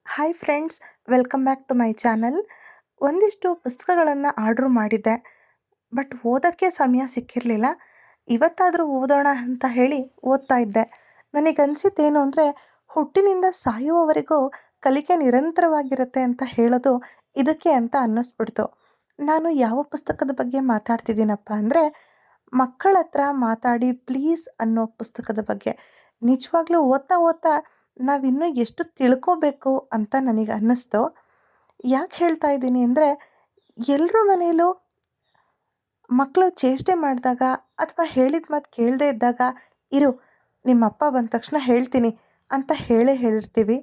Hi friends, welcome back to my channel. ಒಂದಿಷ್ಟು ಪುಸ್ತಕಗಳನ್ನು order ಮಾಡಿದ್ದೆ, ಬಟ್ ಓದೋಕ್ಕೆ ಸಮಯ ಸಿಕ್ಕಿರಲಿಲ್ಲ. ಇವತ್ತಾದರೂ ಓದೋಣ ಅಂತ ಹೇಳಿ ಓದ್ತಾ ಇದ್ದೆ. ನನಗನ್ಸಿದ್ದೇನು ಅಂದರೆ, ಹುಟ್ಟಿನಿಂದ ಸಾಯುವವರೆಗೂ ಕಲಿಕೆ ನಿರಂತರವಾಗಿರುತ್ತೆ ಅಂತ ಹೇಳೋದು ಇದಕ್ಕೆ ಅಂತ ಅನ್ನಿಸ್ಬಿಡ್ತು. ನಾನು ಯಾವ ಪುಸ್ತಕದ ಬಗ್ಗೆ ಮಾತಾಡ್ತಿದ್ದೀನಪ್ಪ ಅಂದರೆ, ಮಕ್ಕಳ ಹತ್ರ ಮಾತಾಡಿ ಪ್ಲೀಸ್ ಅನ್ನೋ ಪುಸ್ತಕದ ಬಗ್ಗೆ. ನಿಜವಾಗ್ಲೂ ಓದ್ತಾ ಓದ್ತಾ ನಾವಿನ್ನೂ ಎಷ್ಟು ತಿಳ್ಕೋಬೇಕು ಅಂತ ನನಗೆ ಅನ್ನಿಸ್ತು. ಯಾಕೆ ಹೇಳ್ತಾ ಇದ್ದೀನಿ ಅಂದರೆ, ಎಲ್ಲರ ಮನೆಯಲ್ಲೂ ಮಕ್ಕಳು ಚೇಷ್ಟೆ ಮಾಡಿದಾಗ ಅಥವಾ ಹೇಳಿದ ಮಾತು ಕೇಳದೇ ಇದ್ದಾಗ, ಇರು ನಿಮ್ಮಪ್ಪ ಬಂದ ತಕ್ಷಣ ಹೇಳ್ತೀನಿ ಅಂತ ಹೇಳಿರ್ತೀವಿ.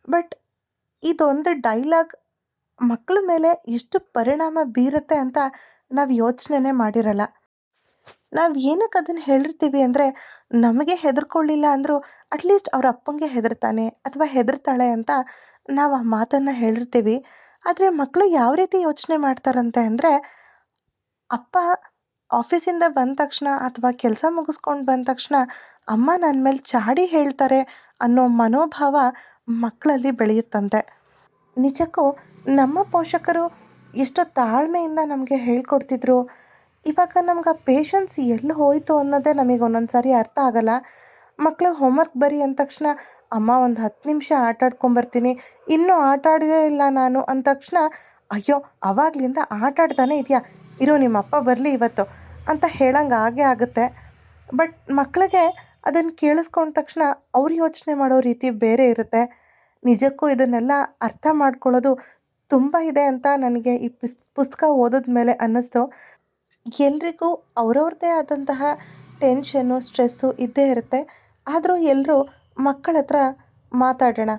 ಬಟ್ ಇದೊಂದು ಡೈಲಾಗ್ ಮಕ್ಕಳ ಮೇಲೆ ಎಷ್ಟು ಪರಿಣಾಮ ಬೀರುತ್ತೆ ಅಂತ ನಾವು ಯೋಚನೆನೇ ಮಾಡಿರಲ್ಲ. ನಾವು ಏನಕ್ಕೆ ಅದನ್ನು ಹೇಳಿರ್ತೀವಿ ಅಂದರೆ, ನಮಗೆ ಹೆದರ್ಕೊಳ್ಳಿಲ್ಲ ಅಂದರೂ ಅಟ್ಲೀಸ್ಟ್ ಅವ್ರ ಅಪ್ಪಂಗೆ ಹೆದರ್ತಾನೆ ಅಥವಾ ಹೆದರ್ತಾಳೆ ಅಂತ ನಾವು ಆ ಮಾತನ್ನು ಹೇಳಿರ್ತೀವಿ. ಆದರೆ ಮಕ್ಕಳು ಯಾವ ರೀತಿ ಯೋಚನೆ ಮಾಡ್ತಾರಂತೆ ಅಂದರೆ, ಅಪ್ಪ ಆಫೀಸಿಂದ ಬಂದ ತಕ್ಷಣ ಅಥವಾ ಕೆಲಸ ಮುಗಿಸ್ಕೊಂಡು ಬಂದ ತಕ್ಷಣ ಅಮ್ಮ ನನ್ನ ಮೇಲೆ ಚಾಡಿ ಹೇಳ್ತಾರೆ ಅನ್ನೋ ಮನೋಭಾವ ಮಕ್ಕಳಲ್ಲಿ ಬೆಳೆಯುತ್ತಂತೆ. ನಿಜಕ್ಕೂ ನಮ್ಮ ಪೋಷಕರು ಎಷ್ಟು ತಾಳ್ಮೆಯಿಂದ ನಮಗೆ ಹೇಳ್ಕೊಡ್ತಿದ್ರು. ಇವಾಗ ನಮ್ಗೆ ಆ ಪೇಷನ್ಸ್ ಎಲ್ಲಿ ಹೋಯಿತು ಅನ್ನೋದೇ ನಮಗೆ ಒಂದೊಂದು ಸಾರಿ ಅರ್ಥ ಆಗಲ್ಲ. ಮಕ್ಕಳು ಹೋಮ್ವರ್ಕ್ ಬರಿ ಅಂದ ತಕ್ಷಣ, ಅಮ್ಮ ಒಂದು 10 ನಿಮಿಷ ಆಟ ಆಡ್ಕೊಂಬರ್ತೀನಿ, ಇನ್ನೂ ಆಟ ಆಡಲೇ ಇಲ್ಲ ನಾನು ಅಂದ ತಕ್ಷಣ, ಅಯ್ಯೋ ಆವಾಗಲಿಂದ ಆಟ ಆಡ್ತಾನೆ ಇದೆಯಾ, ಇರು ನಿಮ್ಮಪ್ಪ ಬರಲಿ ಇವತ್ತು ಅಂತ ಹೇಳಂಗೆ ಆಗೇ ಆಗುತ್ತೆ. ಬಟ್ ಮಕ್ಕಳಿಗೆ ಅದನ್ನು ಕೇಳಿಸ್ಕೊಂಡ ತಕ್ಷಣ ಅವ್ರು ಯೋಚನೆ ಮಾಡೋ ರೀತಿ ಬೇರೆ ಇರುತ್ತೆ. ನಿಜಕ್ಕೂ ಇದನ್ನೆಲ್ಲ ಅರ್ಥ ಮಾಡ್ಕೊಳ್ಳೋದು ತುಂಬ ಇದೆ ಅಂತ ನನಗೆ ಈ ಪುಸ್ತಕ ಓದಿದ ಮೇಲೆ ಅನ್ನಿಸ್ತು. ಎಲ್ರಿಗೂ ಅವ್ರವ್ರದ್ದೇ ಆದಂತಹ ಟೆನ್ಷನ್ನು, ಸ್ಟ್ರೆಸ್ಸು ಇದ್ದೇ ಇರುತ್ತೆ. ಆದರೂ ಎಲ್ಲರೂ ಮಕ್ಕಳ ಹತ್ರ ಮಾತಾಡೋಣ,